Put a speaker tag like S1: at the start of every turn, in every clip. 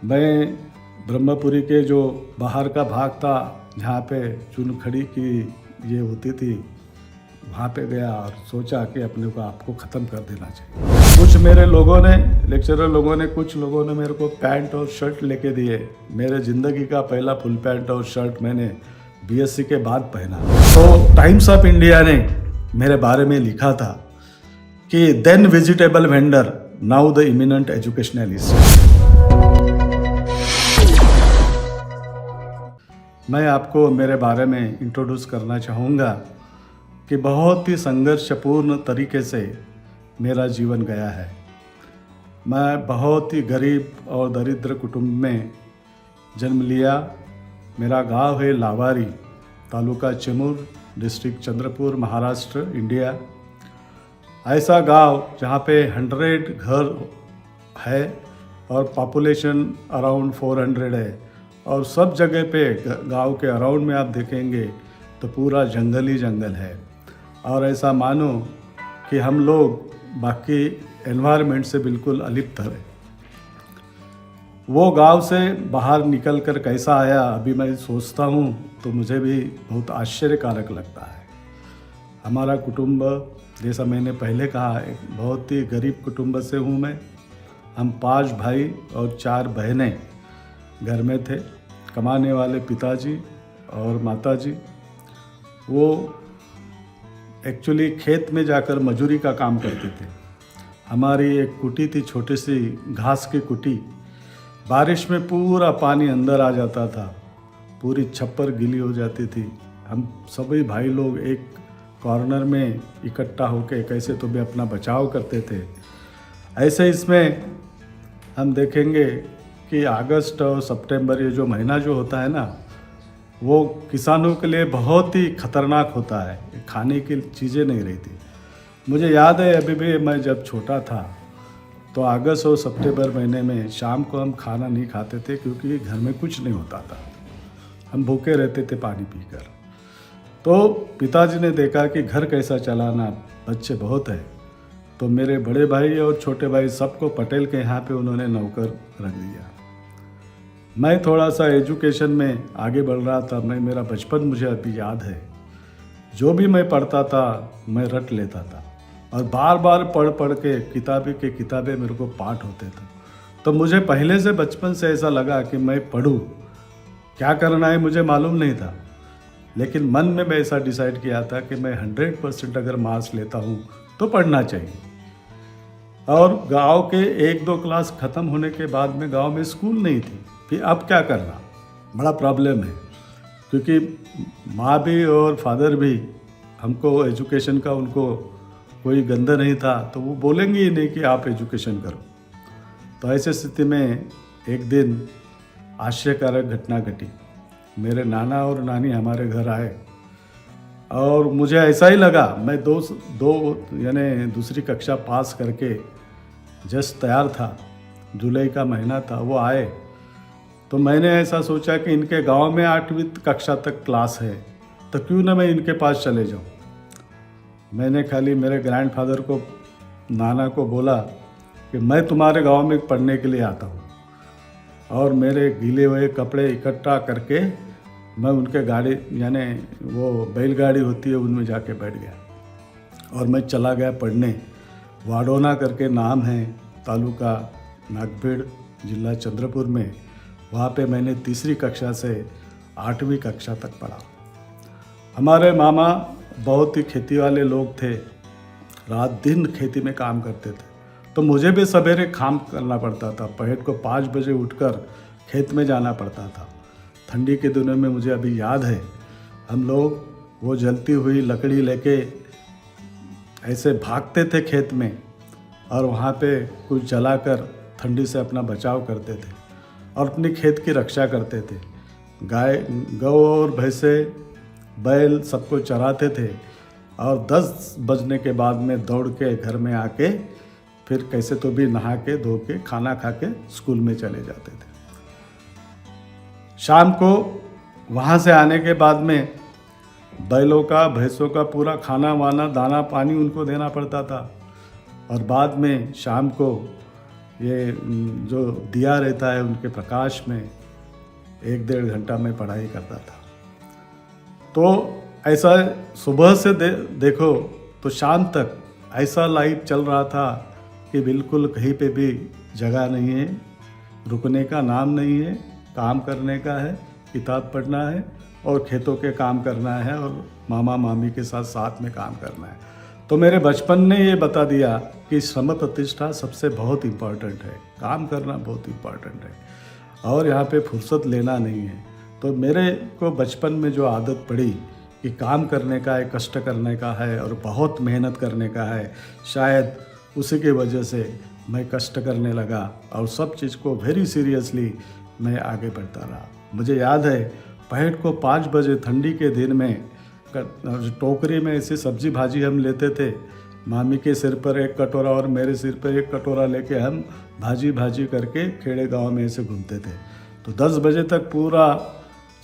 S1: मैं ब्रह्मपुरी के जो बाहर का भाग था जहाँ पे चुनखड़ी की ये होती थी, वहाँ पे गया और सोचा कि अपने को आपको ख़त्म कर देना चाहिए। कुछ मेरे लोगों ने, लेक्चरर लोगों ने, कुछ लोगों ने मेरे को पैंट और शर्ट लेके दिए। मेरे ज़िंदगी का पहला फुल पैंट और शर्ट मैंने बीएससी के बाद पहना। तो टाइम्स ऑफ इंडिया ने मेरे बारे में लिखा था कि then vegetable vendor, now the eminent educationalist. मैं आपको मेरे बारे में इंट्रोड्यूस करना चाहूँगा कि बहुत ही संघर्षपूर्ण तरीके से मेरा जीवन गया है। मैं बहुत ही गरीब और दरिद्र कुटुंब में जन्म लिया। मेरा गांव है लावारी, तालुका चिमूर, डिस्ट्रिक्ट चंद्रपुर, महाराष्ट्र, इंडिया। ऐसा गांव जहां पे 100 घर है और पॉपुलेशन अराउंड 400 है, और सब जगह पे गांव के अराउंड में आप देखेंगे तो पूरा जंगल ही जंगल है। और ऐसा मानो कि हम लोग बाकी एनवायरनमेंट से बिल्कुल अलिप्त है। वो गांव से बाहर निकल कर कैसा आया, अभी मैं सोचता हूँ तो मुझे भी बहुत आश्चर्यकारक लगता है। हमारा कुटुंब, जैसा मैंने पहले कहा, एक बहुत ही गरीब कुटुंब से हूँ मैं। हम 5 भाई और 4 बहनें घर में थे। कमाने वाले पिताजी और माताजी वो एक्चुअली खेत में जाकर मजूरी का काम करते थे। हमारी एक कुटी थी, छोटी सी घास की कुटी। बारिश में पूरा पानी अंदर आ जाता था, पूरी छप्पर गीली हो जाती थी। हम सभी भाई लोग एक कॉर्नर में इकट्ठा होकर कैसे तो भी अपना बचाव करते थे। ऐसे इसमें हम देखेंगे कि अगस्त और सितंबर, ये जो महीना जो होता है ना, वो किसानों के लिए बहुत ही खतरनाक होता है। खाने की चीज़ें नहीं रहती। मुझे याद है अभी भी, मैं जब छोटा था तो अगस्त और सितंबर महीने में शाम को हम खाना नहीं खाते थे, क्योंकि घर में कुछ नहीं होता था। हम भूखे रहते थे पानी पीकर। तो पिताजी ने देखा कि घर कैसा चलाना, बच्चे बहुत है, तो मेरे बड़े भाई और छोटे भाई सबको पटेल के यहाँ पे उन्होंने नौकर रख दिया। मैं थोड़ा सा एजुकेशन में आगे बढ़ रहा था। मेरा बचपन मुझे अभी याद है। जो भी मैं पढ़ता था मैं रट लेता था, और बार बार पढ़ के किताबें मेरे को पाठ होते थे। तो मुझे पहले से बचपन से ऐसा लगा कि मैं पढूं। क्या करना है मुझे मालूम नहीं था, लेकिन मन में मैं ऐसा डिसाइड किया था कि मैं 100% अगर मार्क्स लेता हूँ तो पढ़ना चाहिए। और गांव के 1-2 क्लास ख़त्म होने के बाद में गांव में स्कूल नहीं थी। फिर अब क्या करना, बड़ा प्रॉब्लम है, क्योंकि माँ भी और फादर भी हमको एजुकेशन का, उनको कोई गंदा नहीं था, तो वो बोलेंगे ही नहीं कि आप एजुकेशन करो। तो ऐसे स्थिति में एक दिन आश्चर्यकारक घटना घटी। मेरे नाना और नानी हमारे घर आए, और मुझे ऐसा ही लगा, मैं यानी दूसरी कक्षा पास करके जस्ट तैयार था, जुलाई का महीना था। वो आए तो मैंने ऐसा सोचा कि इनके गांव में 8वीं कक्षा तक क्लास है, तो क्यों ना मैं इनके पास चले जाऊं। मैंने खाली मेरे ग्रैंडफादर को, नाना को बोला कि मैं तुम्हारे गांव में पढ़ने के लिए आता हूं, और मेरे गीले हुए कपड़े इकट्ठा करके मैं उनके गाड़ी, यानी वो बैलगाड़ी होती है, उनमें जाके बैठ गया और मैं चला गया पढ़ने। वाडोना करके नाम है, तालुका नागभीड़, जिला चंद्रपुर में। वहाँ पे मैंने 3री कक्षा से 8वीं कक्षा तक पढ़ा। हमारे मामा बहुत ही खेती वाले लोग थे, रात दिन खेती में काम करते थे। तो मुझे भी सवेरे काम करना पड़ता था। पहर को 5 बजे उठकर खेत में जाना पड़ता था। ठंडी के दिनों में मुझे अभी याद है, हम लोग वो जलती हुई लकड़ी लेके ऐसे भागते थे खेत में, और वहाँ पे कुछ जलाकर ठंडी से अपना बचाव करते थे और अपनी खेत की रक्षा करते थे। गौ और भैंसे, बैल सबको चराते थे, और 10 बजने के बाद में दौड़ के घर में आके फिर कैसे तो भी नहा के धो के खाना खा के स्कूल में चले जाते थे। शाम को वहाँ से आने के बाद में बैलों का, भैंसों का पूरा खाना वाना, दाना पानी उनको देना पड़ता था। और बाद में शाम को ये जो दिया रहता है उनके प्रकाश में 1-1.5 घंटा मैं पढ़ाई करता था। तो ऐसा सुबह से देखो तो शाम तक ऐसा लाइफ चल रहा था कि बिल्कुल कहीं पे भी जगह नहीं है, रुकने का नाम नहीं है, काम करने का है, किताब पढ़ना है और खेतों के काम करना है और मामा मामी के साथ साथ में काम करना है। तो मेरे बचपन ने ये बता दिया कि श्रम प्रतिष्ठा सबसे बहुत इम्पॉर्टेंट है, काम करना बहुत इम्पॉर्टेंट है और यहाँ पे फुर्सत लेना नहीं है। तो मेरे को बचपन में जो आदत पड़ी कि काम करने का है, कष्ट करने का है और बहुत मेहनत करने का है, शायद उसी की वजह से मैं कष्ट करने लगा और सब चीज़ को वेरी सीरियसली मैं आगे बढ़ता रहा। मुझे याद है पहट को 5 बजे ठंडी के दिन में टोकरी में ऐसी सब्जी भाजी हम लेते थे, मामी के सिर पर एक कटोरा और मेरे सिर पर एक कटोरा लेके हम भाजी करके खेड़े गांव में ऐसे घूमते थे। तो 10 बजे तक पूरा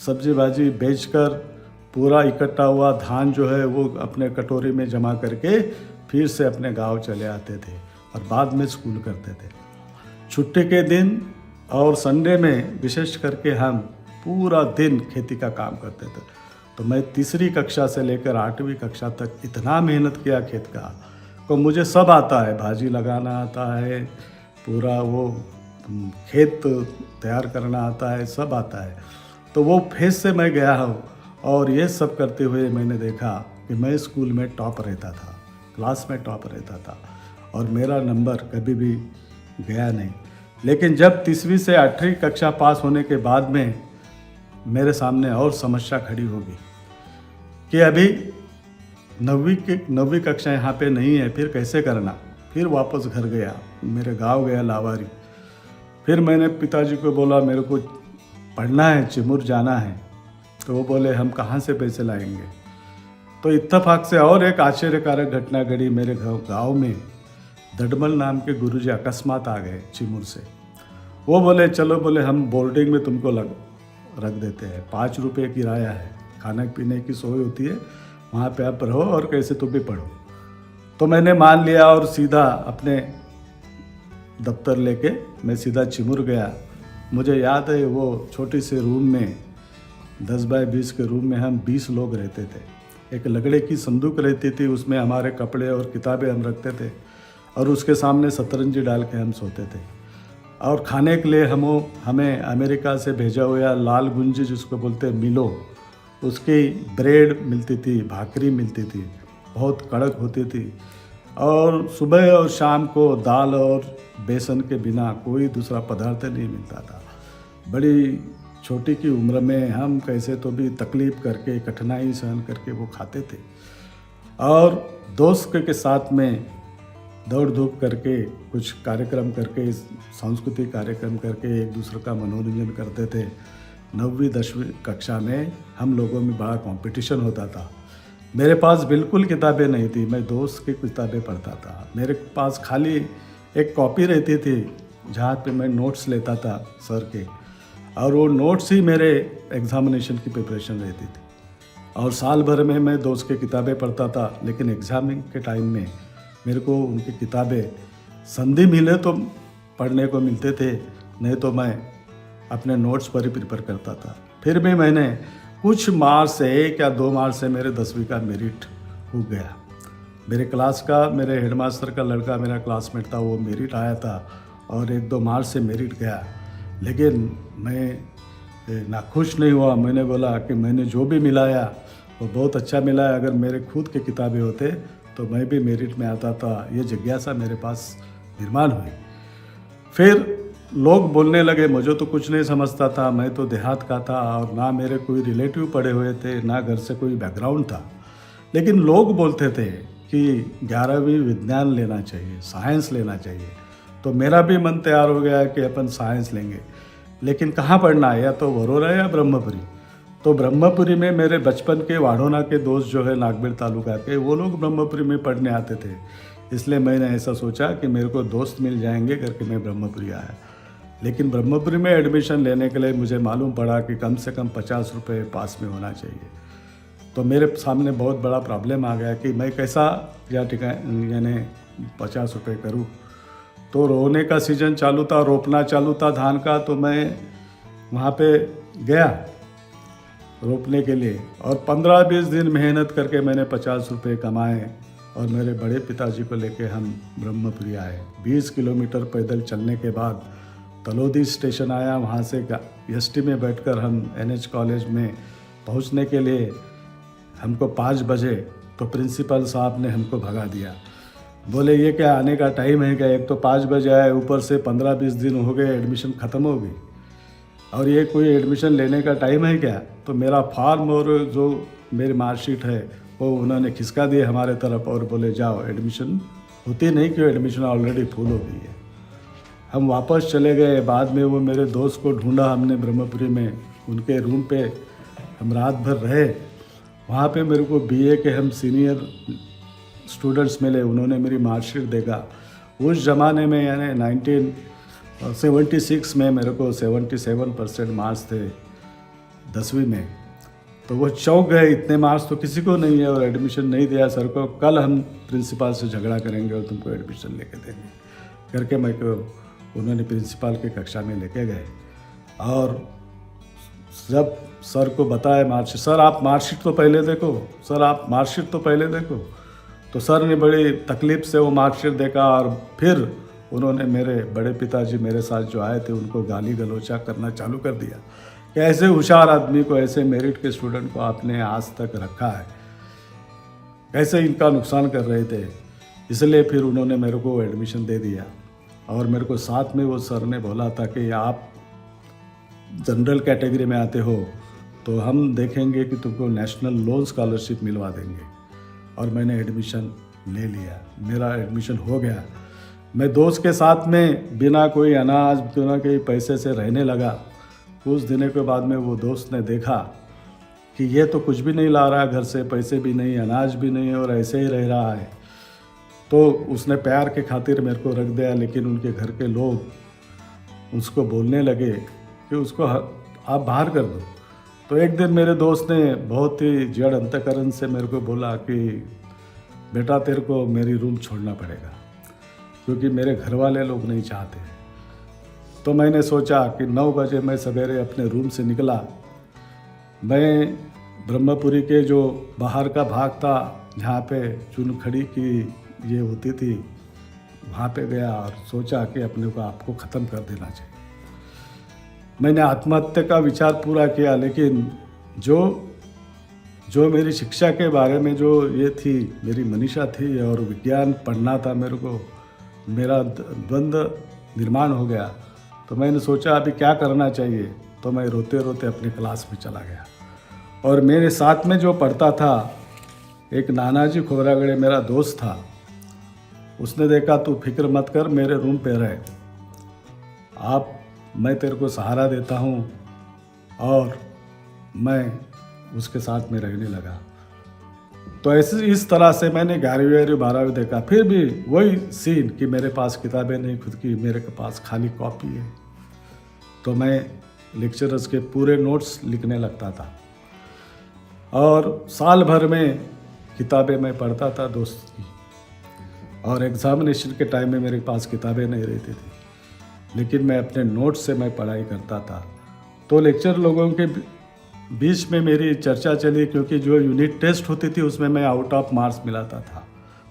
S1: सब्जी भाजी बेचकर पूरा इकट्ठा हुआ धान जो है वो अपने कटोरी में जमा करके फिर से अपने गांव चले आते थे और बाद में स्कूल करते थे। छुट्टी के दिन और संडे में विशेष करके हम पूरा दिन खेती का काम करते थे। तो मैं 3री कक्षा से लेकर 8वीं कक्षा तक इतना मेहनत किया खेत का, तो मुझे सब आता है, भाजी लगाना आता है, पूरा वो खेत तैयार करना आता है, सब आता है। तो वो फेज से मैं गया हूँ और ये सब करते हुए मैंने देखा कि मैं स्कूल में टॉप रहता था, क्लास में टॉप रहता था और मेरा नंबर कभी भी गया नहीं। लेकिन जब 3वीं से 8वीं कक्षा पास होने के बाद में मेरे सामने और समस्या खड़ी होगी कि अभी 9वीं कक्षा यहाँ पे नहीं है, फिर कैसे करना। फिर वापस घर गया, मेरे गांव गया लावारी। फिर मैंने पिताजी को बोला मेरे को पढ़ना है, चिमुर जाना है। तो वो बोले हम कहाँ से पैसे लाएंगे। तो इत्तेफाक से और एक आश्चर्यकारक घटना घड़ी मेरे गांव में। दडमल नाम के गुरुजी अकस्मात आ गए चिमुर से। वो बोले चलो, बोले हम बोर्डिंग में तुमको रख देते हैं, 5 रुपये किराया है, खाने पीने की सोई होती है, वहाँ पे आप रहो और कैसे तुम भी पढ़ो। तो मैंने मान लिया और सीधा अपने दफ्तर लेके मैं सीधा चिमुर गया। मुझे याद है वो छोटी सी रूम में 10 बाय 20 के रूम में हम 20 लोग रहते थे। एक लकड़े की संदूक रहती थी, उसमें हमारे कपड़े और किताबें हम रखते थे और उसके सामने सतरंजी डाल के हम सोते थे। और खाने के लिए हमें अमेरिका से भेजा हुआ लाल गुंजी जिसको बोलते हैं मिलो, उसकी ब्रेड मिलती थी, भाकरी मिलती थी, बहुत कड़क होती थी। और सुबह और शाम को दाल और बेसन के बिना कोई दूसरा पदार्थ नहीं मिलता था। बड़ी छोटी की उम्र में हम कैसे तो भी तकलीफ़ करके, कठिनाई सहन करके वो खाते थे और दोस्त के साथ में दौड़ धूप करके, कुछ कार्यक्रम करके, सांस्कृतिक कार्यक्रम करके एक दूसरे का मनोरंजन करते थे। 9वीं 10वीं कक्षा में हम लोगों में बड़ा कंपटीशन होता था। मेरे पास बिल्कुल किताबें नहीं थी, मैं दोस्त की किताबें पढ़ता था। मेरे पास खाली एक कॉपी रहती थी जहाँ पे मैं नोट्स लेता था सर के, और वो नोट्स ही मेरे एग्ज़ामिनेशन की प्रिपरेशन रहती थी। और साल भर में मैं दोस्त की किताबें पढ़ता था, लेकिन एग्ज़ाम के टाइम में मेरे को उनकी किताबें संधि मिले तो पढ़ने को मिलते थे, नहीं तो मैं अपने नोट्स पर ही प्रिपेयर करता था। फिर भी मैंने कुछ मार्क्स से 1 या 2 मार्क्स से मेरे 10वीं का मेरिट हो गया। मेरे क्लास का, मेरे हेडमास्टर का लड़का मेरा क्लासमेट था, वो मेरिट आया था और 1-2 मार्क्स से मेरिट गया। लेकिन मैं नाखुश नहीं हुआ। मैंने बोला कि मैंने जो भी मिलाया वो बहुत अच्छा मिला है, अगर मेरे खुद के किताबें होते तो मैं भी मेरिट में आता था। ये जिज्ञासा मेरे पास निर्माण हुई। फिर लोग बोलने लगे, मुझे तो कुछ नहीं समझता था, मैं तो देहात का था और ना मेरे कोई रिलेटिव पढ़े हुए थे, ना घर से कोई बैकग्राउंड था। लेकिन लोग बोलते थे कि 11वीं विज्ञान लेना चाहिए, साइंस लेना चाहिए। तो मेरा भी मन तैयार हो गया कि अपन साइंस लेंगे, लेकिन कहाँ पढ़ना है, या तो वरोरा या ब्रह्मपुरी। तो ब्रह्मपुरी में मेरे बचपन के वाढ़ोना के दोस्त जो है नागबीर तालुका के, वो लोग ब्रह्मपुरी में पढ़ने आते थे। इसलिए मैंने ऐसा सोचा कि मेरे को दोस्त मिल जाएंगे करके मैं ब्रह्मपुरी आया। लेकिन ब्रह्मपुरी में एडमिशन लेने के लिए मुझे मालूम पड़ा कि कम से कम 50 रुपये पास में होना चाहिए। तो मेरे सामने बहुत बड़ा प्रॉब्लम आ गया कि मैं कैसा यानी 50 रुपये करूँ। तो रोने का सीज़न चालू था, रोपना चालू था धान का, तो मैं वहाँ पे गया रोपने के लिए और 15-20 दिन मेहनत करके मैंने 50 रुपये कमाए और मेरे बड़े पिताजी को लेके हम ब्रह्मपुरी आए। 20 किलोमीटर पैदल चलने के बाद तलोदी स्टेशन आया, वहाँ से एसटी में बैठकर हम एनएच कॉलेज में पहुँचने के लिए हमको 5 बजे तो प्रिंसिपल साहब ने हमको भगा दिया। बोले ये क्या आने का टाइम है क्या? एक तो 5 बजे आए, ऊपर से 15-20 दिन हो गए, एडमिशन ख़त्म हो गई और ये कोई एडमिशन लेने का टाइम है क्या? तो मेरा फॉर्म और जो मेरी मार्कशीट है वो उन्होंने खिसका दिए हमारे तरफ और बोले जाओ, एडमिशन होती नहीं, क्यों एडमिशन ऑलरेडी फुल हो गई है। हम वापस चले गए। बाद में वो मेरे दोस्त को ढूंढा हमने ब्रह्मपुरी में, उनके रूम पे हम रात भर रहे। वहाँ पे मेरे को बीए के हम सीनियर स्टूडेंट्स मिले, उन्होंने मेरी मार्कशीट देखा। उस ज़माने में यानी 1976 में मेरे को 77% मार्क्स थे 10वीं में। तो वो चौंक गए, इतने मार्क्स तो किसी को नहीं है और एडमिशन नहीं दिया सर को, कल हम प्रिंसिपल से झगड़ा करेंगे और तुमको एडमिशन लेके देंगे करके मैं को उन्होंने प्रिंसिपल की कक्षा में लेके गए। और जब सर को बताया मार्कशीट, सर आप मार्कशीट तो पहले देखो, सर आप मार्कशीट तो पहले देखो। तो सर ने बड़ी तकलीफ़ से वो मार्कशीट देखा और फिर उन्होंने मेरे बड़े पिताजी मेरे साथ जो आए थे उनको गाली गलोचा करना चालू कर दिया कि ऐसे होशियार आदमी को, ऐसे मेरिट के स्टूडेंट को आपने आज तक रखा है, कैसे इनका नुकसान कर रहे थे। इसलिए फिर उन्होंने मेरे को एडमिशन दे दिया और मेरे को साथ में वो सर ने बोला था कि आप जनरल कैटेगरी में आते हो तो हम देखेंगे कि तुमको नेशनल लोन स्कॉलरशिप मिलवा देंगे। और मैंने एडमिशन ले लिया, मेरा एडमिशन हो गया। मैं दोस्त के साथ में बिना कोई अनाज बिना कोई पैसे से रहने लगा। कुछ दिनों के बाद में वो दोस्त ने देखा कि ये तो कुछ भी नहीं ला रहा, घर से पैसे भी नहीं, अनाज भी नहीं और ऐसे ही रह रहा है। तो उसने प्यार के खातिर मेरे को रख दिया, लेकिन उनके घर के लोग उसको बोलने लगे कि उसको आप बाहर कर दो। तो एक दिन मेरे दोस्त ने बहुत ही जड़ अंतकरण से मेरे को बोला कि बेटा तेरे को मेरी रूम छोड़ना पड़ेगा, क्योंकि मेरे घर वाले लोग नहीं चाहते। तो मैंने सोचा कि 9 बजे मैं सवेरे अपने रूम से निकला। मैं ब्रह्मपुरी के जो बाहर का भाग था जहाँ पे चुनखड़ी की ये होती थी, वहाँ पे गया और सोचा कि अपने को आपको ख़त्म कर देना चाहिए। मैंने आत्महत्या का विचार पूरा किया, लेकिन जो मेरी शिक्षा के बारे में जो ये थी, मेरी मनीषा थी और विज्ञान पढ़ना था मेरे को, मेरा द्वंद्व निर्माण हो गया। तो मैंने सोचा अभी क्या करना चाहिए। तो मैं रोते रोते अपने क्लास में चला गया और मेरे साथ में जो पढ़ता था एक नानाजी खोबरागड़े मेरा दोस्त था। उसने देखा तू फिक्र मत कर, मेरे रूम पे रहे, मैं तेरे को सहारा देता हूँ। और मैं उसके साथ में रहने लगा। तो ऐसे इस तरह से मैंने 11वीं 12वीं देखा। फिर भी वही सीन कि मेरे पास किताबें नहीं खुद की, मेरे के पास खाली कॉपी है। तो मैं लेक्चरर्स के पूरे नोट्स लिखने लगता था और साल भर में किताबें मैं पढ़ता था दोस्त की। और एग्ज़ामिनेशन के टाइम में मेरे पास किताबें नहीं रहती थी, लेकिन मैं अपने नोट्स से मैं पढ़ाई करता था। तो लेक्चर लोगों के बीच में मेरी चर्चा चली, क्योंकि जो यूनिट टेस्ट होती थी उसमें मैं आउट ऑफ मार्क्स मिलाता था।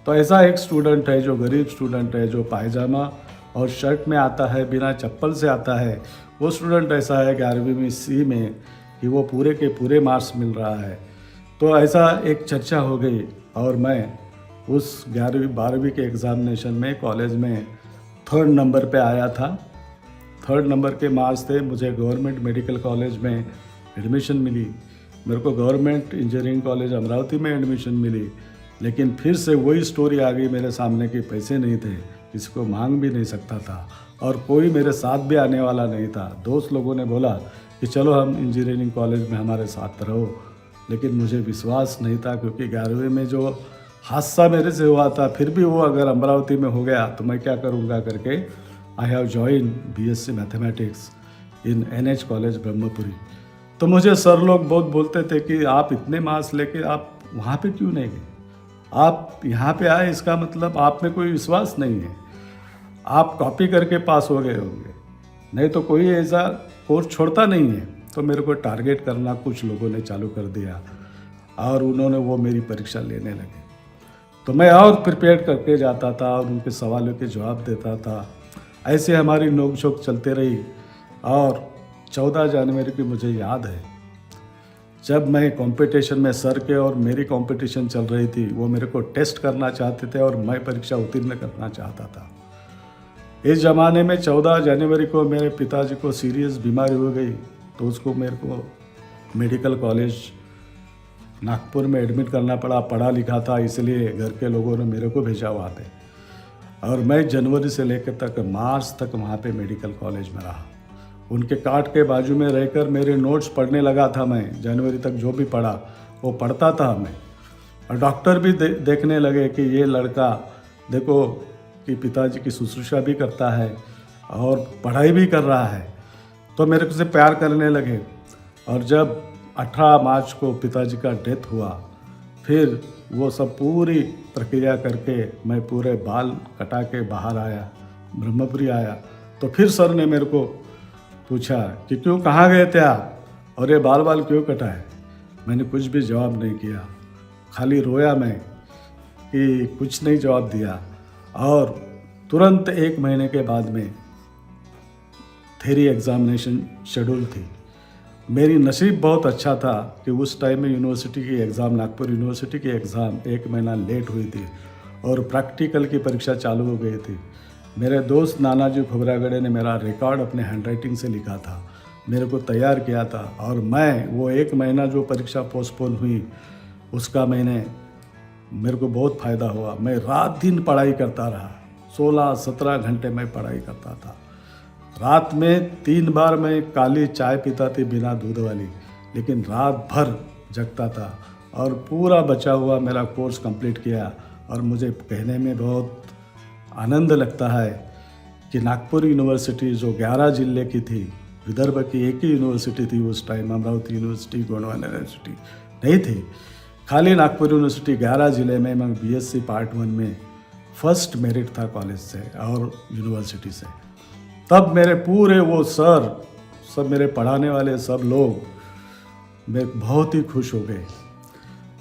S1: तो ऐसा एक स्टूडेंट है जो गरीब स्टूडेंट है, जो पायजामा और शर्ट में आता है, बिना चप्पल से आता है, वो स्टूडेंट ऐसा है 11वीं में सी में कि वो पूरे के पूरे मार्क्स मिल रहा है। तो ऐसा एक चर्चा हो गई और मैं उस 11वीं 12वीं के एग्ज़ामिनेशन में कॉलेज में 3rd नंबर पे आया था। 3rd नंबर के मार्क्स थे। मुझे गवर्नमेंट मेडिकल कॉलेज में एडमिशन मिली, मेरे को गवर्नमेंट इंजीनियरिंग कॉलेज अमरावती में एडमिशन मिली। लेकिन फिर से वही स्टोरी आ गई मेरे सामने कि पैसे नहीं थे, किसी को मांग भी नहीं सकता था और कोई मेरे साथ भी आने वाला नहीं था। दोस्त लोगों ने बोला कि चलो हम इंजीनियरिंग कॉलेज में हमारे साथ रहो, लेकिन मुझे विश्वास नहीं था, क्योंकि 11वीं में जो हादसा मेरे से हुआ था, फिर भी वो अगर अमरावती में हो गया तो मैं क्या करूँगा करके I have join BSc mathematics in NH college Brahmapuri. तो मुझे सर लोग बहुत बोलते थे कि आप इतने मार्क्स लेके आप वहाँ पे क्यों नहीं गए, आप यहाँ पे आए, इसका मतलब आप में कोई विश्वास नहीं है। आप कॉपी करके पास हो गए होंगे, नहीं तो कोई ऐसा कोर्स छोड़ता नहीं है। तो मेरे को टारगेट करना कुछ लोगों ने चालू कर दिया और उन्होंने वो मेरी परीक्षा लेने लगे। तो मैं और प्रिपेयर करके जाता था और उनके सवालों के जवाब देता था। ऐसे हमारी नोक-झोंक चलते रही और 14 जनवरी की मुझे याद है, जब मैं कंपटीशन में सर के और मेरी कंपटीशन चल रही थी, वो मेरे को टेस्ट करना चाहते थे और मैं परीक्षा उत्तीर्ण करना चाहता था। इस ज़माने में 14 जनवरी को मेरे पिताजी को सीरियस बीमारी हो गई, तो उसको मेरे को मेडिकल कॉलेज नागपुर में एडमिट करना पड़ा। पढ़ा लिखा था इसलिए घर के लोगों ने मेरे को भेजा वहाँ पे, और मैं जनवरी से लेकर तक मार्च तक वहाँ पे मेडिकल कॉलेज में रहा। उनके कार्ड के बाजू में रहकर मेरे नोट्स पढ़ने लगा था। मैं जनवरी तक जो भी पढ़ा वो पढ़ता था मैं, और डॉक्टर भी देखने लगे कि ये लड़का देखो कि पिताजी की शुश्रूषा भी करता है और पढ़ाई भी कर रहा है, तो मेरे को से प्यार करने लगे। और जब 18 मार्च को पिताजी का डेथ हुआ, फिर वो सब पूरी प्रक्रिया करके मैं पूरे बाल कटा के बाहर आया, ब्रह्मपुरी आया। तो फिर सर ने मेरे को पूछा कि क्यों, कहाँ गए थे आप और ये बाल क्यों कटाए। मैंने कुछ भी जवाब नहीं किया, खाली रोया मैं कि कुछ नहीं जवाब दिया। और तुरंत 1 महीने के बाद में थ्योरी एग्जामिनेशन शेड्यूल थी। मेरी नसीब बहुत अच्छा था कि उस टाइम में यूनिवर्सिटी की एग्ज़ाम, नागपुर यूनिवर्सिटी की एग्ज़ाम 1 महीना लेट हुई थी और प्रैक्टिकल की परीक्षा चालू हो गई थी। मेरे दोस्त नानाजी खोबरागड़े ने मेरा रिकॉर्ड अपने हैंडराइटिंग से लिखा था, मेरे को तैयार किया था, और मैं वो 1 महीना जो परीक्षा पोस्टपोन हुई उसका मेरे को बहुत फ़ायदा हुआ। मैं रात दिन पढ़ाई करता रहा, 16-17 घंटे मैं पढ़ाई करता था। रात में 3 बार मैं काली चाय पीता थी बिना दूध वाली, लेकिन रात भर जगता था और पूरा बचा हुआ मेरा कोर्स कंप्लीट किया। और मुझे कहने में बहुत आनंद लगता है कि नागपुर यूनिवर्सिटी जो 11 जिले की थी, विदर्भ की एक ही यूनिवर्सिटी थी उस time, Amravati university, Gondwana university नहीं थी, खाली नागपुर यूनिवर्सिटी 11 जिले में। मैं BSc पार्ट 1 में फर्स्ट मेरिट था कॉलेज से और यूनिवर्सिटी से। तब मेरे पूरे वो सर, सब मेरे पढ़ाने वाले सब लोग मैं बहुत ही खुश हो गए,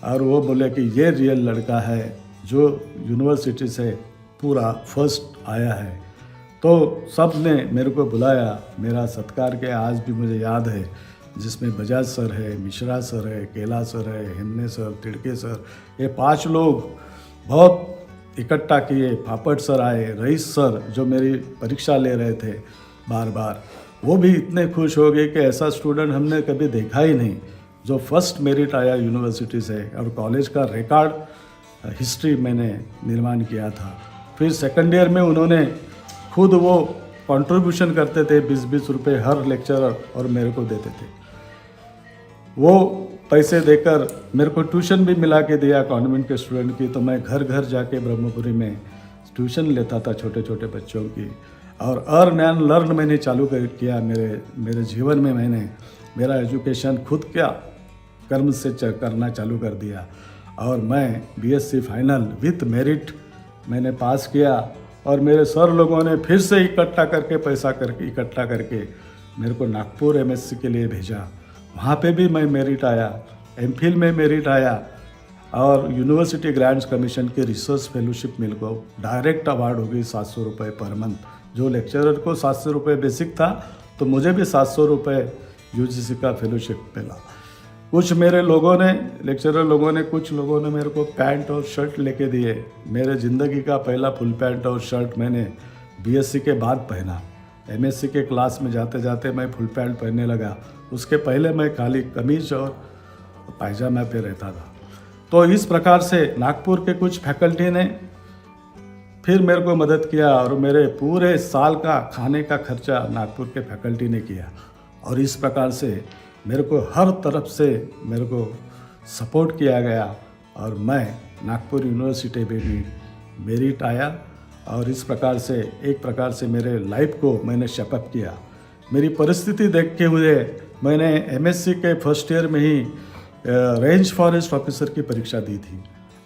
S1: और वो बोले कि ये रियल लड़का है जो यूनिवर्सिटी से पूरा फर्स्ट आया है। तो सब ने मेरे को बुलाया, मेरा सत्कार किया। आज भी मुझे याद है, जिसमें बजाज सर है, मिश्रा सर है, केला सर है, हिन्ने सर, तिड़के सर, ये 5 लोग बहुत इकट्ठा किए। पापड़ सर आए, रईस सर जो मेरी परीक्षा ले रहे थे बार बार, वो भी इतने खुश हो गए कि ऐसा स्टूडेंट हमने कभी देखा ही नहीं जो फर्स्ट मेरिट आया यूनिवर्सिटी से। और कॉलेज का रिकॉर्ड हिस्ट्री मैंने निर्माण किया था। फिर सेकंड ईयर में उन्होंने खुद वो कंट्रीब्यूशन करते थे, 20-20 रुपये हर लेक्चरर, और मेरे को देते थे। वो पैसे देकर मेरे को ट्यूशन भी मिला के दिया कॉन्वेंट के स्टूडेंट की। तो मैं घर घर जाके ब्रह्मपुरी में ट्यूशन लेता था छोटे छोटे बच्चों की, और अर्न एंड लर्न मैंने चालू किया। मेरे जीवन में मैंने मेरा एजुकेशन खुद क्या कर्म से करना चालू कर दिया, और मैं BSc फाइनल विथ मेरिट मैंने पास किया। और मेरे सर लोगों ने फिर से इकट्ठा करके मेरे को नागपुर MSc के लिए भेजा। वहाँ पे भी मैं मेरिट आया, MPhil में मेरिट आया, और यूनिवर्सिटी ग्रांट्स कमीशन के रिसर्च फेलोशिप मिल को डायरेक्ट अवार्ड हो गई 700 रुपये पर मंथ। जो लेक्चरर को 700 रुपये बेसिक था, तो मुझे भी 700 रुपये UGC का फेलोशिप मिला। कुछ मेरे लोगों ने, लेक्चरर लोगों ने, कुछ लोगों ने मेरे को पैंट और शर्ट लेके दिए। मेरे ज़िंदगी का पहला फुल पैंट और शर्ट मैंने BSc के बाद पहना। MSc के क्लास में जाते जाते मैं फुल पैंट पहनने लगा, उसके पहले मैं खाली कमीज और पायजामा पे रहता था। तो इस प्रकार से नागपुर के कुछ फैकल्टी ने फिर मेरे को मदद किया, और मेरे पूरे साल का खाने का खर्चा नागपुर के फैकल्टी ने किया। और इस प्रकार से मेरे को हर तरफ से मेरे को सपोर्ट किया गया, और मैं नागपुर यूनिवर्सिटी में भी मेरिट आया। और इस प्रकार से एक प्रकार से मेरे लाइफ को मैंने शेपअप किया। मेरी परिस्थिति देखते हुए मैंने MSc के फर्स्ट ईयर में ही रेंज फॉरेस्ट ऑफिसर की परीक्षा दी थी,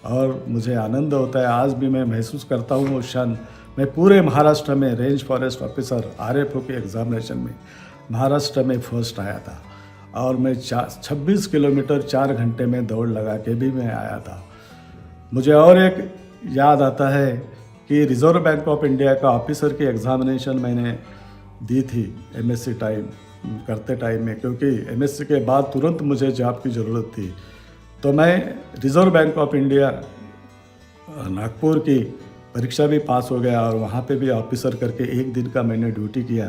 S1: और मुझे आनंद होता है, आज भी मैं महसूस करता हूँ वो क्षण। मैं पूरे महाराष्ट्र में रेंज फॉरेस्ट ऑफिसर RFO के एग्ज़ामिनेशन में महाराष्ट्र में फर्स्ट आया था और मैं 26 किलोमीटर 4 घंटे में दौड़ लगा के भी मैं आया था। मुझे और एक याद आता है कि रिज़र्व बैंक ऑफ इंडिया का ऑफिसर की एग्ज़ामिनेशन मैंने दी थी MSc टाइम करते टाइम में, क्योंकि MSc के बाद तुरंत मुझे जॉब की ज़रूरत थी। तो मैं reserve bank of India Nagpur की परीक्षा भी पास हो गया और वहाँ पे भी ऑफिसर करके 1 दिन का मैंने ड्यूटी किया।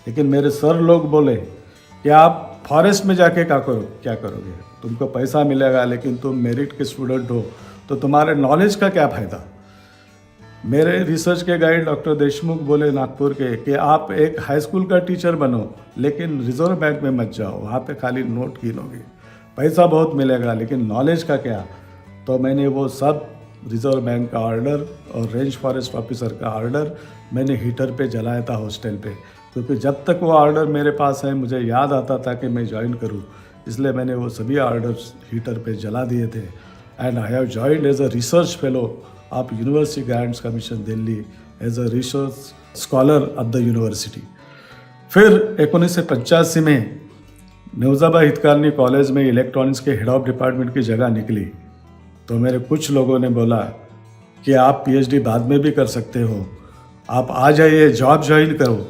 S1: लेकिन मेरे सर लोग बोले कि आप फॉरेस्ट में जाके क्या करोगे, तुमको पैसा मिलेगा लेकिन तुम मेरिट के स्टूडेंट हो तो तुम्हारे नॉलेज का क्या फ़ायदा। मेरे रिसर्च के गाइड डॉक्टर देशमुख बोले नागपुर के कि आप एक हाई स्कूल का टीचर बनो लेकिन रिजर्व बैंक में मत जाओ, वहाँ पे खाली नोट गिनोगे, पैसा बहुत मिलेगा लेकिन नॉलेज का क्या। तो मैंने वो सब रिजर्व बैंक का ऑर्डर और रेंज फॉरेस्ट ऑफिसर का ऑर्डर मैंने हीटर पे जलाया था हॉस्टल पे, क्योंकि जब तक वो ऑर्डर मेरे पास है मुझे याद आता था कि मैं ज्वाइन करूं, इसलिए मैंने वो सभी ऑर्डर्स हीटर पे जला दिए थे। And I have joined as a research fellow of university grants commission Delhi as a research scholar of the university. फिर 1985 में न्यूज़ाबा हितकारनी कॉलेज में इलेक्ट्रॉनिक्स के हेड ऑफ डिपार्टमेंट की जगह निकली, तो मेरे कुछ लोगों ने बोला कि आप PhD बाद में भी कर सकते हो, आप आ जाइए जॉब ज्वाइन करो।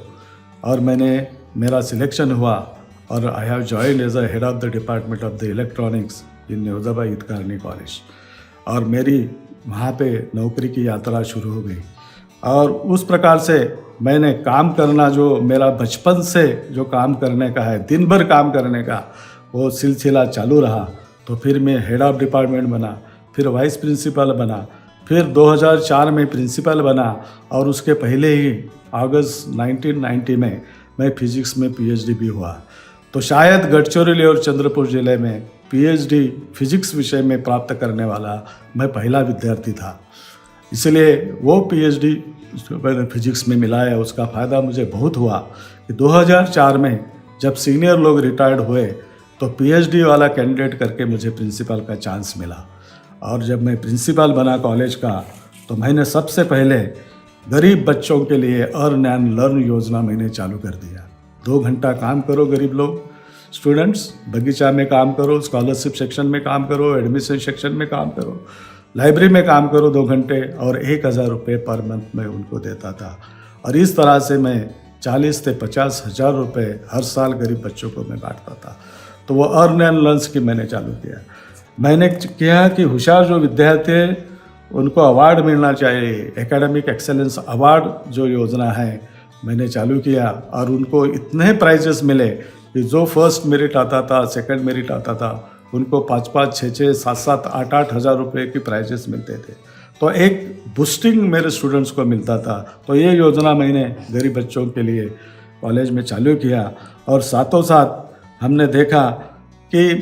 S1: और मेरा सिलेक्शन हुआ और I have join as a head of the department of the electronics in न्यूज़ाबा हितकारनी कॉलेज, और मेरी वहाँ पे नौकरी की यात्रा शुरू हो गई। और उस प्रकार से मैंने काम करना, जो मेरा बचपन से जो काम करने का है, दिन भर काम करने का, वो सिलसिला चालू रहा। तो फिर मैं हेड ऑफ डिपार्टमेंट बना, फिर वाइस प्रिंसिपल बना, फिर 2004 में प्रिंसिपल बना, और उसके पहले ही अगस्त 1990 में मैं फिजिक्स में PhD भी हुआ। तो शायद गढ़चिरौली और चंद्रपुर ज़िले में PhD फिजिक्स विषय में प्राप्त करने वाला मैं पहला विद्यार्थी था, इसलिए वो PhD मैंने फिजिक्स में मिला है, उसका फ़ायदा मुझे बहुत हुआ कि 2004 में जब सीनियर लोग रिटायर्ड हुए तो PhD वाला कैंडिडेट करके मुझे प्रिंसिपल का चांस मिला। और जब मैं प्रिंसिपल बना कॉलेज का तो मैंने सबसे पहले गरीब बच्चों के लिए अर्न एंड लर्न योजना मैंने चालू कर दिया। 2 घंटा काम करो गरीब लोग, स्टूडेंट्स, बगीचा में काम करो, स्कॉलरशिप सेक्शन में काम करो, एडमिशन सेक्शन में काम करो, लाइब्रेरी में काम करो 2 घंटे, और 1000 रुपये पर मंथ में उनको देता था। और इस तरह से मैं 40 से 50 हज़ार रुपये हर साल गरीब बच्चों को मैं बांटता था। तो वो अर्न एंड लर्न्स की मैंने चालू किया। मैंने किया कि होशियार जो विद्यार्थी हैं उनको अवार्ड मिलना चाहिए, एकेडमिक एक्सेलेंस अवार्ड जो योजना है मैंने चालू किया, और उनको इतने प्राइजेस मिले कि जो फर्स्ट मेरिट आता था, सेकंड मेरिट आता था, उनको 5-5, 6-6, 7-7, 8-8 हज़ार रुपये की प्राइजेस मिलते थे। तो एक बूस्टिंग मेरे स्टूडेंट्स को मिलता था। तो ये योजना मैंने गरीब बच्चों के लिए कॉलेज में चालू किया। और साथों साथ हमने देखा कि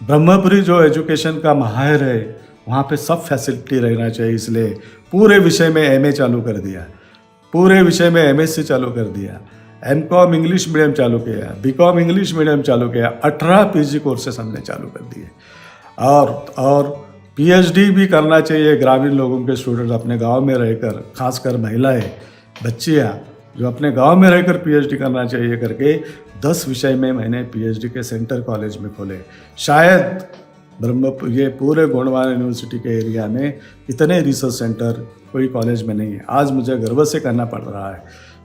S1: ब्रह्मपुरी जो एजुकेशन का माहिर है वहाँ पे सब फैसिलिटी रहना चाहिए, इसलिए पूरे विषय में MA चालू कर दिया, पूरे विषय में MSc चालू कर दिया, MCOM इंग्लिश मीडियम चालू किया, BCom इंग्लिश मीडियम चालू किया, 18 PG कोर्सेस हमने चालू कर दिए। और PhD भी करना चाहिए ग्रामीण लोगों के स्टूडेंट अपने गांव में रहकर, खासकर महिलाएं, बच्चियां जो अपने गांव में रहकर PhD करना चाहिए करके 10 विषय में मैंने PhD के सेंटर कॉलेज में खोले। शायद ये पूरे गोंडवाना यूनिवर्सिटी के एरिया में इतने रिसर्च सेंटर कोई कॉलेज में नहीं है। आज मुझे गर्व से कहना पड़ रहा है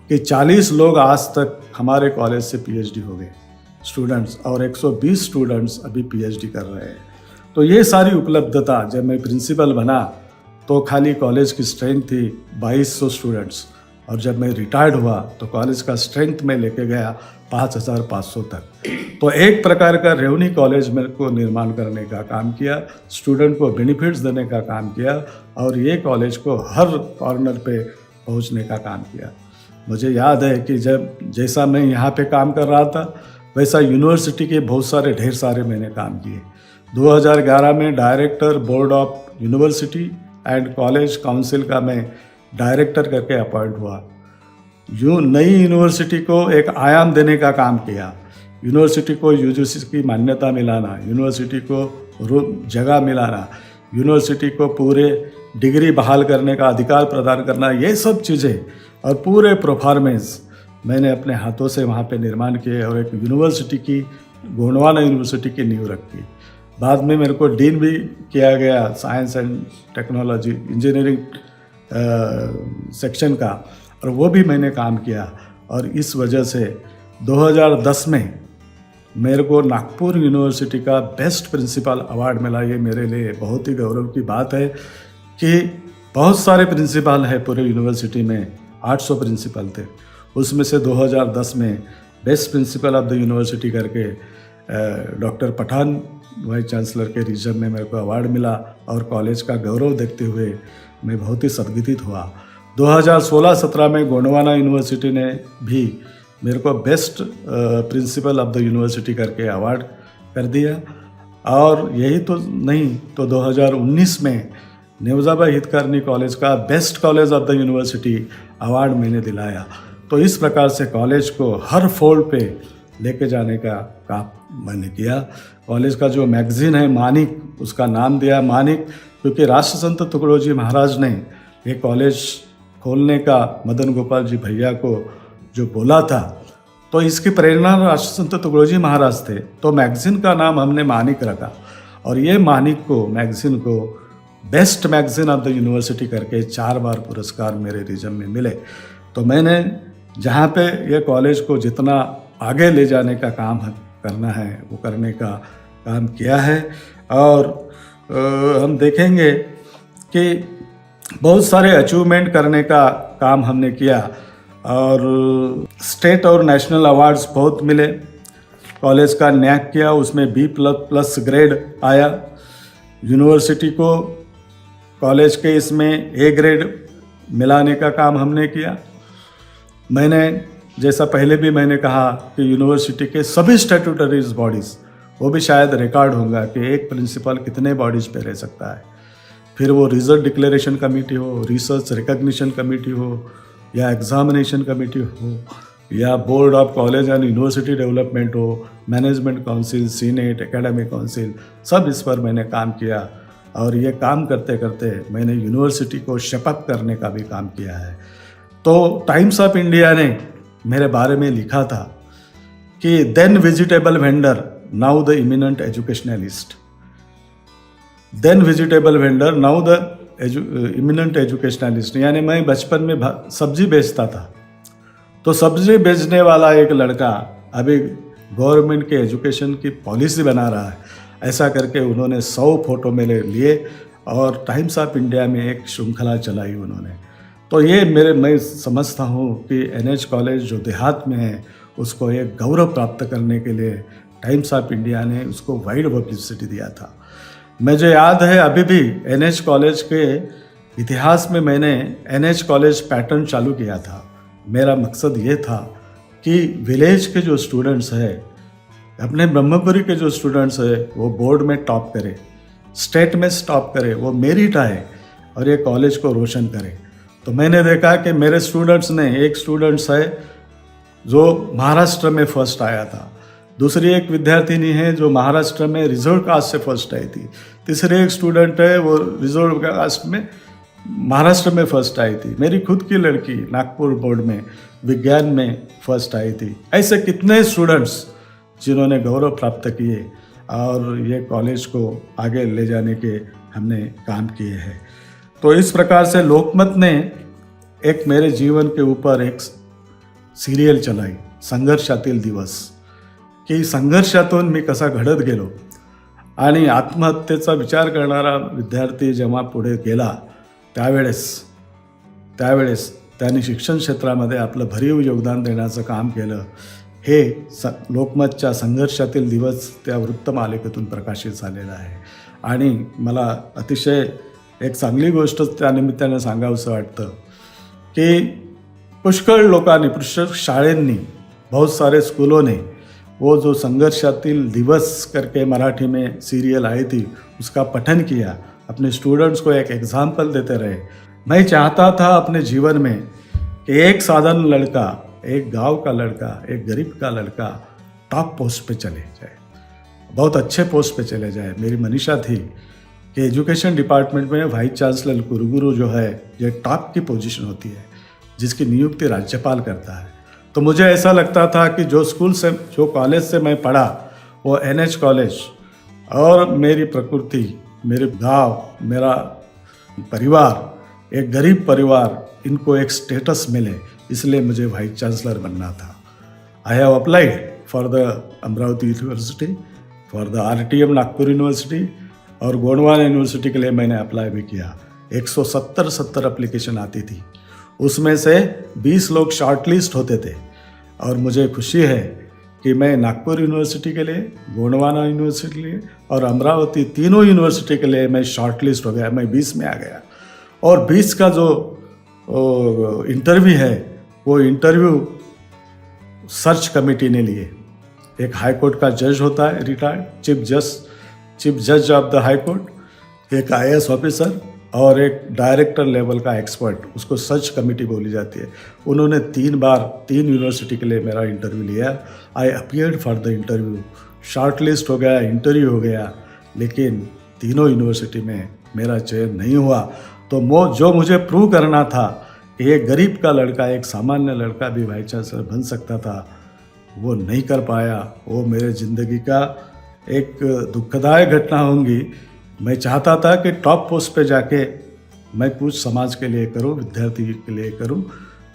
S1: कि 40 लोग आज तक हमारे कॉलेज से PhD हो गए स्टूडेंट्स, और 120 स्टूडेंट्स अभी PhD कर रहे हैं। तो ये सारी उपलब्धता, जब मैं प्रिंसिपल बना तो खाली कॉलेज की स्ट्रेंथ थी 2200 स्टूडेंट्स, और जब मैं रिटायर्ड हुआ तो कॉलेज का स्ट्रेंथ में लेके गया 5500 तक। तो एक प्रकार का रेवनी कॉलेज मेरे को निर्माण करने का काम किया, स्टूडेंट को बेनिफिट्स देने का काम किया, और ये कॉलेज को हर कॉर्नर पे पहुंचने का काम किया। मुझे याद है कि जैसा मैं यहाँ पे काम कर रहा था वैसा यूनिवर्सिटी के ढेर सारे मैंने काम किए। 2011 में director board of university and college council का मैं डायरेक्टर करके अपॉइंट हुआ। नई यूनिवर्सिटी को एक आयाम देने का काम किया, यूनिवर्सिटी को UGC की मान्यता मिलाना, यूनिवर्सिटी को जगह मिलाना, यूनिवर्सिटी को पूरे डिग्री बहाल करने का अधिकार प्रदान करना, ये सब चीज़ें और पूरे परफॉर्मेंस मैंने अपने हाथों से वहाँ पे निर्माण किए और एक यूनिवर्सिटी की, गोंडवाना यूनिवर्सिटी की नींव रखी। बाद में मेरे को डीन भी किया गया science and technology engineering section का, और वो भी मैंने काम किया। और इस वजह से 2010 में मेरे को नागपुर यूनिवर्सिटी का बेस्ट प्रिंसिपल अवार्ड मिला। ये मेरे लिए बहुत ही गौरव की बात है कि बहुत सारे प्रिंसिपल हैं पूरे यूनिवर्सिटी में, 800 प्रिंसिपल थे, उसमें से 2010 में best principle of the university करके डॉक्टर पठान वाइस चांसलर के रीजन में मेरे को अवार्ड मिला और कॉलेज का गौरव देखते हुए मैं बहुत ही सदगतित हुआ। 2016-17 में गोंडवाना यूनिवर्सिटी ने भी मेरे को best principle of the university करके अवार्ड कर दिया। और यही तो नहीं, तो 2019 में नेवजाबा हितकारनी कॉलेज का best college of the university award मैंने दिलाया। तो इस प्रकार से कॉलेज को हर फोल्ड पे लेके जाने का काम मैंने किया। कॉलेज का जो मैगज़ीन है मानिक, उसका नाम दिया मानिक, क्योंकि राष्ट्रसंत तुकडोजी महाराज ने ये कॉलेज खोलने का मदन गोपाल जी भैया को जो बोला था, तो इसकी प्रेरणा राष्ट्रसंत तुकडोजी महाराज थे। तो मैगज़ीन का नाम हमने मानिक रखा और ये मानिक को, मैगज़ीन को best magazine of the university करके 4 बार पुरस्कार मेरे रीजन में मिले। तो मैंने जहाँ पे ये कॉलेज को जितना आगे ले जाने का काम करना है वो करने का काम किया है। और हम देखेंगे कि बहुत सारे अचीवमेंट करने का काम हमने किया और स्टेट और नेशनल अवार्ड्स बहुत मिले। कॉलेज का न्याक किया, उसमें B++ ग्रेड आया। यूनिवर्सिटी को कॉलेज के इसमें A ग्रेड मिलाने का काम हमने किया। मैंने जैसा पहले भी मैंने कहा कि यूनिवर्सिटी के सभी स्टैट्यूटरीज बॉडीज़, वो भी शायद रिकॉर्ड होगा कि एक प्रिंसिपल कितने बॉडीज़ पे रह सकता है। फिर वो रिजल्ट डिक्लेरेशन कमेटी हो, रिसर्च रिकग्निशन कमेटी हो, या एग्जामिनेशन कमेटी हो, या board of college and university development हो, management council, senate, academic council, सब इस पर मैंने काम किया। और ये काम करते करते मैंने यूनिवर्सिटी को शपथ करने का भी काम किया है। तो टाइम्स ऑफ इंडिया ने मेरे बारे में लिखा था कि then vegetable vendor now the eminent educationalist, then vegetable vendor now the eminent educationalist. यानी मैं बचपन में सब्जी बेचता था, तो सब्जी बेचने वाला एक लड़का अभी गवर्नमेंट के एजुकेशन की पॉलिसी बना रहा है, ऐसा करके उन्होंने 100 फोटो मेरे लिए और टाइम्स ऑफ इंडिया में एक श्रृंखला चलाई उन्होंने। तो ये मैं समझता हूँ कि NH कॉलेज जो देहात में है उसको एक गौरव प्राप्त करने के लिए टाइम्स ऑफ इंडिया ने उसको वाइड पब्लिसिटी दिया था। मुझे याद है अभी भी NH कॉलेज के इतिहास में मैंने NH कॉलेज पैटर्न चालू किया था। मेरा मकसद ये था कि विलेज के जो स्टूडेंट्स हैं, अपने ब्रह्मपुरी के जो स्टूडेंट्स हैं, वो बोर्ड में टॉप करें, स्टेट में टॉप करें, वो मेरिट आए और ये कॉलेज को रोशन करें। तो मैंने देखा कि मेरे स्टूडेंट्स ने, एक स्टूडेंट्स है जो महाराष्ट्र में फर्स्ट आया था, दूसरी एक विद्यार्थिनी है जो महाराष्ट्र में रिजर्व कास्ट से फर्स्ट आई थी, तीसरे एक स्टूडेंट है वो रिजर्व कास्ट में महाराष्ट्र में फर्स्ट आई थी, मेरी खुद की लड़की नागपुर बोर्ड में विज्ञान में फर्स्ट आई थी। ऐसे कितने स्टूडेंट्स जिन्होंने गौरव प्राप्त किए और ये कॉलेज को आगे ले जाने के हमने काम किए हैं। तो इस प्रकार से लोकमत ने एक मेरे जीवन के ऊपर एक सिरियल चलाई, संघर्षातील दिवस, की संघर्षातून मी कसा घडत गेलो आणि आत्महत्येचा विचार करणारा विद्यार्थी जेव्हा पुढे गेला त्यावेळेस त्यांनी शिक्षण क्षेत्रामध्ये आपलं भरीव योगदान देण्याचं काम केलं। हे लोकमतच्या संघर्षातील दिवस त्या वृत्तमालिकेतून प्रकाशित झालेलं आहे। आणि मला अतिशय एक चांगली गोष्ट त्यानिमित्ताने सांगावंसं वाटतं की पुष्कळ लोकांनी, पुष्कळ शाळेंनी, बहुत सारे स्कूलों ने वो जो संघर्षातील दिवस करके मराठी में सीरियल आई थी उसका पठन किया, अपने स्टूडेंट्स को एक एग्जाम्पल देते रहे। मैं चाहता था अपने जीवन में कि एक साधारण लड़का, एक गांव का लड़का, एक गरीब का लड़का टॉप पोस्ट पे चले जाए, बहुत अच्छे पोस्ट पे चले जाए। मेरी मनीषा थी कि एजुकेशन डिपार्टमेंट में वाइस चांसलर कुलगुरु जो है ये टॉप की पोजीशन होती है, जिसकी नियुक्ति राज्यपाल करता है। तो मुझे ऐसा लगता था कि जो कॉलेज से मैं पढ़ा वो NH कॉलेज, और मेरी प्रकृति, मेरे गांव, मेरा परिवार, एक गरीब परिवार, इनको एक स्टेटस मिले, इसलिए मुझे वाइस चांसलर बनना था। I have applied for the Amravati university, for the RTM Nagpur university, और गोंडवाना यूनिवर्सिटी के लिए मैंने अप्लाई भी किया। 170 एप्लीकेशन आती थी, उसमें से 20 लोग शॉर्टलिस्ट होते थे, और मुझे खुशी है कि मैं नागपुर यूनिवर्सिटी के लिए, गोंडवाना यूनिवर्सिटी के लिए और अमरावती, तीनों यूनिवर्सिटी के लिए मैं शॉर्टलिस्ट हो गया, मैं 20 में आ गया। और 20 का जो इंटरव्यू है, वो इंटरव्यू सर्च कमेटी ने लिए। एक हाई कोर्ट का जज होता है रिटायर्ड, चीफ जज ऑफ द हाई कोर्ट, एक IAS ऑफिसर और एक डायरेक्टर लेवल का एक्सपर्ट, उसको सर्च कमेटी बोली जाती है। उन्होंने 3 बार 3 यूनिवर्सिटी के लिए मेरा इंटरव्यू लिया। आई appeared for the interview, shortlist हो गया, इंटरव्यू हो गया, लेकिन तीनों यूनिवर्सिटी में मेरा चयन नहीं हुआ। तो जो मुझे प्रूव करना था कि एक गरीब का लड़का, एक सामान्य लड़का भी वाइस चांसलर बन सकता था, वो नहीं कर पाया। वो मेरे ज़िंदगी का एक दुखदायक घटना होंगी। मैं चाहता था कि टॉप पोस्ट पे जाके मैं कुछ समाज के लिए करूं, विद्यार्थी के लिए करूं,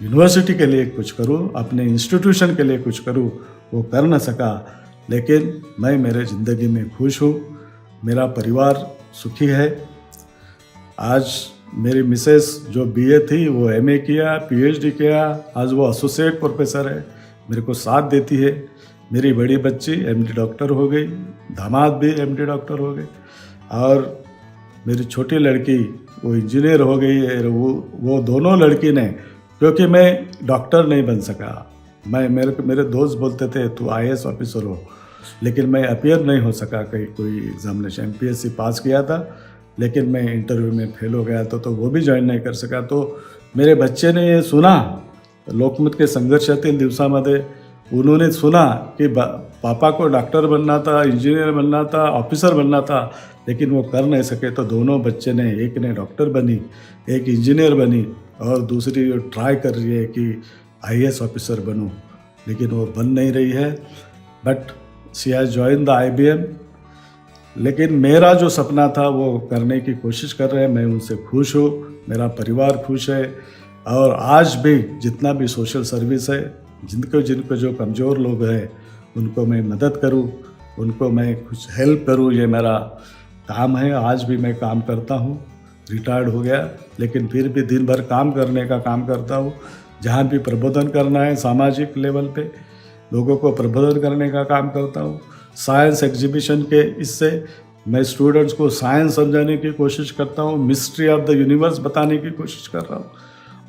S1: यूनिवर्सिटी के लिए कुछ करूं, अपने इंस्टीट्यूशन के लिए कुछ करूं, वो कर न सका। लेकिन मैं मेरे ज़िंदगी में खुश हूँ, मेरा परिवार सुखी है। आज मेरी मिसेस जो BA थी वो MA किया, PhD किया, आज वो एसोसिएट प्रोफेसर है, मेरे को साथ देती है। मेरी बड़ी बच्ची MD डॉक्टर हो गई, दामाद भी MD डॉक्टर हो गए, और मेरी छोटी लड़की वो इंजीनियर हो गई है। वो दोनों लड़की ने, क्योंकि मैं डॉक्टर नहीं बन सका, मेरे दोस्त बोलते थे तू IAS ऑफिसर हो, लेकिन मैं अपीयर नहीं हो सका कहीं कोई एग्जामिनेशन। MPSC पास किया था, लेकिन मैं इंटरव्यू में फेल हो गया तो वो भी ज्वाइन नाही कर सका। तो मेरे बच्चे ने ये सुना, लोकमत के संघर्षातील दिवसामध्ये उन्होंने सुना कि पापा को डॉक्टर बनना था, इंजीनियर बनना था, ऑफिसर बनना था, लेकिन वो कर नहीं सके। तो दोनों बच्चे ने, एक ने डॉक्टर बनी, एक इंजीनियर बनी, और दूसरी ट्राई कर रही है कि IAS ऑफिसर बनूं, लेकिन वो बन नहीं रही है। But she has join the IBM। लेकिन मेरा जो सपना था वो करने की कोशिश कर रहे हैं, मैं उनसे खुश हूँ, मेरा परिवार खुश है। और आज भी जितना भी सोशल सर्विस है, जिनको जो कमज़ोर लोग हैं उनको मैं मदद करूं, उनको मैं कुछ हेल्प करूं, ये मेरा काम है। आज भी मैं काम करता हूं, रिटायर्ड हो गया, लेकिन फिर भी दिन भर काम करने का काम करता हूं। जहां भी प्रबोधन करना है सामाजिक लेवल पे, लोगों को प्रबोधन करने का काम करता हूं। साइंस एग्जीबिशन के इससे मैं स्टूडेंट्स को साइंस समझाने की कोशिश करता हूं, मिस्ट्री ऑफ द यूनिवर्स बताने की कोशिश कर रहा हूं,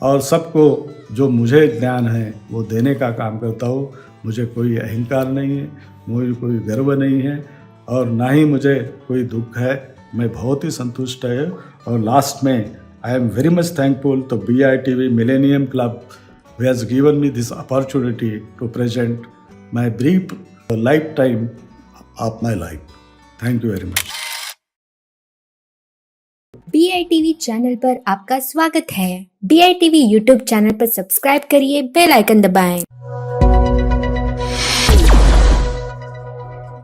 S1: और सबको जो मुझे ज्ञान है वो देने का काम करता हूँ। मुझे कोई अहंकार नहीं है, मुझे कोई गर्व नहीं है, और ना ही मुझे कोई दुख है। मैं बहुत ही संतुष्ट है। और लास्ट में I am very much thankful to BITV Millennium Club who has given me this opportunity to present my brief lifetime of my life. Thank you very much.
S2: BITV channel पर आपका स्वागत है। BITV YouTube चैनल पर subscribe करिए, bell icon दबाएं।